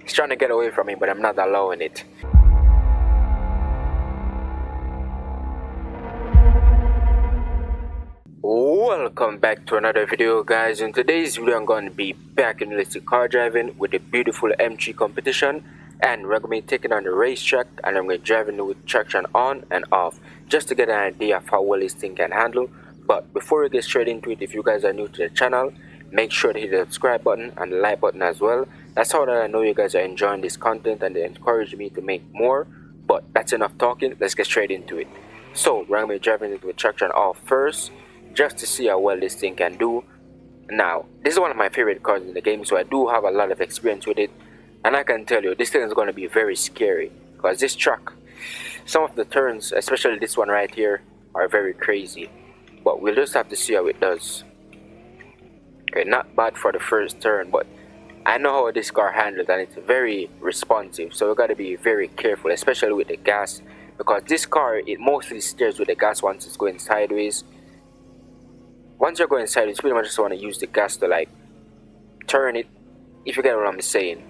It's trying to get away from me, but I'm not allowing it. Welcome back to another video, guys. In today's video I'm going to be back in realistic car driving with the beautiful M3 competition, and we're going to be taking on the racetrack, and I'm going to be driving with traction on and off just to get an idea of how well this thing can handle. But before we get straight into it, if you guys are new to the channel, make sure to hit the subscribe button and the like button as well. That's how I know you guys are enjoying this content and they encourage me to make more. But that's enough talking, let's get straight into it. So we're going to be driving it with traction off first, just to see how well this thing can do. Now, this is one of my favorite cars in the game, so I do have a lot of experience with it, and I can tell you this thing is going to be very scary, because this track, some of the turns, especially this one right here, are very crazy. But we'll just have to see how it does. Okay, not bad for the first turn, but I know how this car handles, and it's very responsive, so we got to be very careful, especially with the gas, because this car, it mostly steers with the gas once it's going sideways. Once you're going sideways, you pretty much just want to use the gas to like turn it, if you get what I'm saying.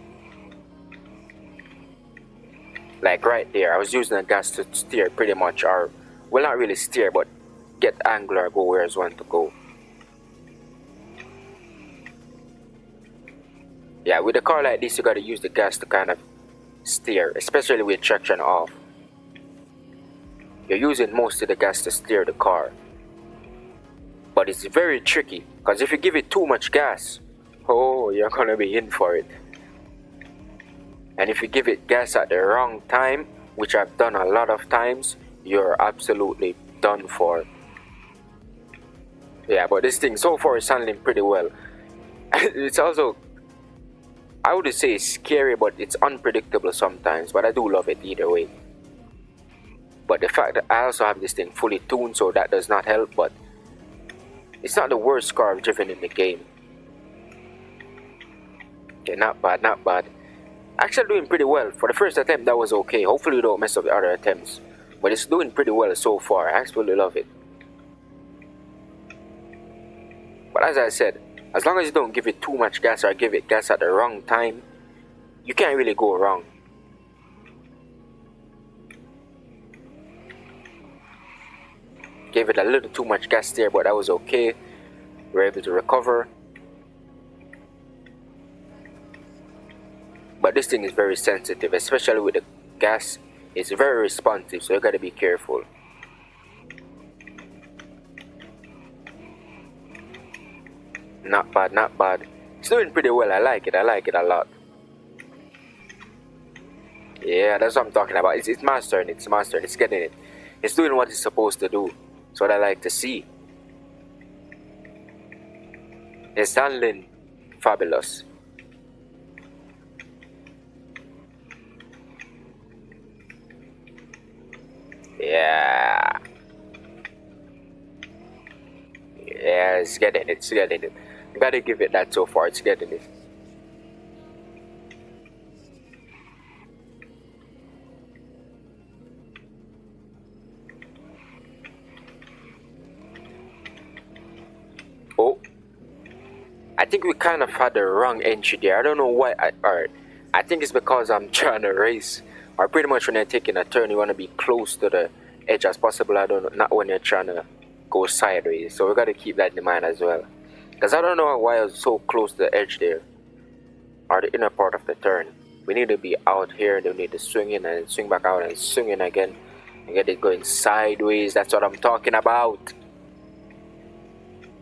Like right there, I was using the gas to steer pretty much, or well, not really steer, but get angle or go where I want to go. Yeah, with a car like this, you gotta use the gas to kind of steer, especially with traction off. You're using most of the gas to steer the car. But it's very tricky, because if you give it too much gas, oh, you're gonna be in for it. And if you give it gas at the wrong time, which I've done a lot of times, you're absolutely done for. Yeah, but this thing so far is handling pretty well. It's also, I would say it's scary, but it's unpredictable sometimes, but I do love it either way. But the fact that I also have this thing fully tuned, so that does not help, but it's not the worst car I've driven in the game. Okay, not bad, not bad. Actually doing pretty well. For the first attempt, that was okay. Hopefully you don't mess up the other attempts. But it's doing pretty well so far. I absolutely love it. But as I said, as long as you don't give it too much gas or give it gas at the wrong time, you can't really go wrong. Gave it a little too much gas there, but that was okay. We were able to recover. But this thing is very sensitive, especially with the gas. It's very responsive, so you gotta be careful. Not bad, not bad. It's doing pretty well. I like it a lot. Yeah, that's what I'm talking about. It's mastering it, it's getting it. It's doing what it's supposed to do. That's what I like to see. It's handling fabulous. Yeah. Yeah, it's getting it, You gotta give it that so far, it's getting it. Oh, I think we kind of had the wrong entry there. I don't know why. I think it's because I'm trying to race. Or pretty much when you're taking a turn, you want to be close to the edge as possible. I don't know, not when you're trying to go sideways. So we got to keep that in mind as well. Because I don't know why I was so close to the edge there, or the inner part of the turn. We need to be out here, then we need to swing in and swing back out and swing in again and get it going sideways. That's what I'm talking about.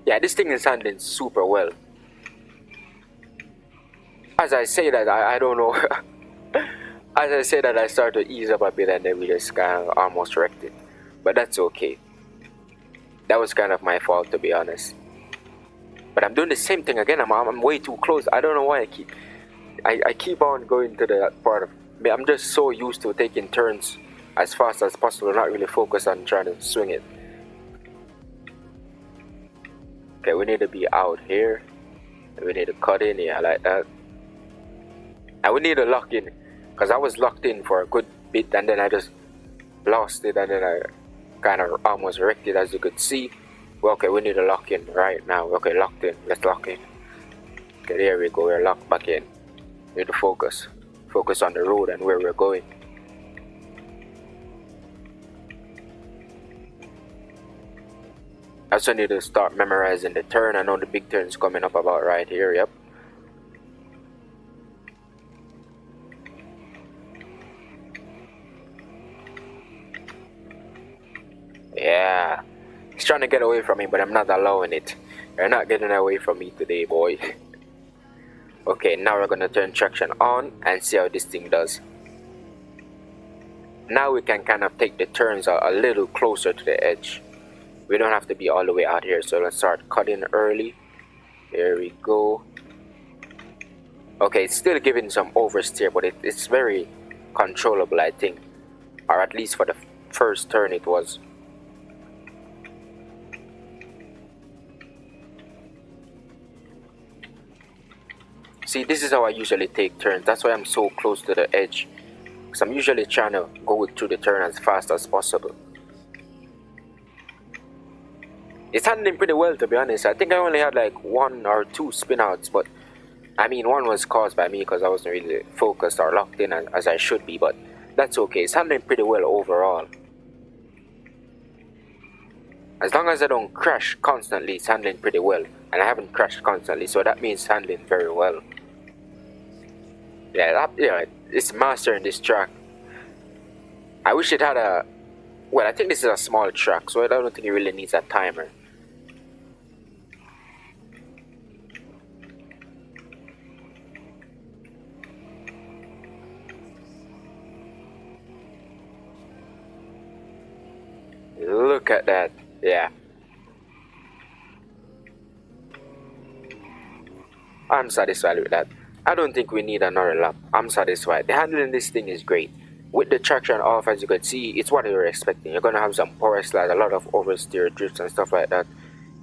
Yeah, this thing is handling super well. As I say that, I don't know. As I say that, I start to ease up a bit and then we just kind of almost wrecked it. But that's okay. That was kind of my fault, to be honest. But I'm doing the same thing again. I'm way too close. I don't know why I keep on going to that part of me. I'm just so used to taking turns as fast as possible, not really focused on trying to swing it. Okay, we need to be out here. We need to cut in here like that. And we need to lock in, because I was locked in for a good bit and then I just lost it and then I kind of almost wrecked it, as you could see. Well, okay, we need to lock in right now. Okay, locked in. Let's lock in. Okay, there we go. We're locked back in. We need to focus. focus on the road and where we're going. I also need to start memorizing the turn. I know the big turn is coming up about right here. Yep. Yeah. He's trying to get away from me, but I'm not allowing it. You're not getting away from me today, boy. Okay, now we're gonna turn traction on and see how this thing does. Now we can kind of take the turns a little closer to the edge. We don't have to be all the way out here, so let's start cutting early. There we go. Okay, it's still giving some oversteer, but it's very controllable, I think. Or at least for the first turn it was. See, this is how I usually take turns. That's why I'm so close to the edge. Because I'm usually trying to go through the turn as fast as possible. It's handling pretty well, to be honest. I think I only had like 1 or 2 spin outs, but I mean, one was caused by me because I wasn't really focused or locked in as I should be, but that's okay. It's handling pretty well overall. As long as I don't crash constantly, it's handling pretty well. And I haven't crashed constantly, so that means handling very well. Yeah, it's mastering this track. I wish it had a... Well, I think this is a small track, so I don't think it really needs a timer. Look at that. Yeah. I'm satisfied with that. I don't think we need another lap. I'm satisfied. The handling this thing is great. With the traction off, as you can see, it's what you're expecting. You're gonna have some power slide, a lot of oversteer drifts and stuff like that.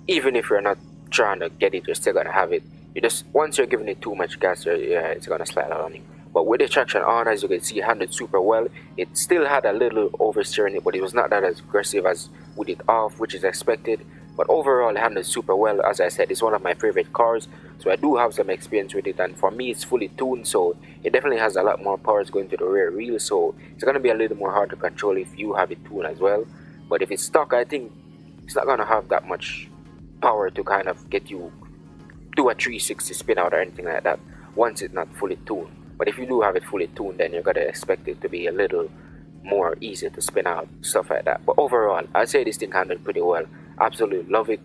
Even if you're not trying to get it, you're still gonna have it. You just, once you're giving it too much gas, yeah, it's gonna slide out on you. But with the traction on, as you can see, it handled super well. It still had a little oversteer in it, but it was not that as aggressive as with it off, which is expected. But overall, it handled super well. As I said, it's one of my favorite cars, so I do have some experience with it, and for me it's fully tuned, so it definitely has a lot more powers going to the rear wheel, so it's going to be a little more hard to control if you have it tuned as well. But if it's stock, I think it's not going to have that much power to kind of get you do a 360 spin out or anything like that once it's not fully tuned. But if you do have it fully tuned, then you're going to expect it to be a little more easy to spin out, stuff like that. But overall, I'd say this thing handled pretty well. Absolutely love it.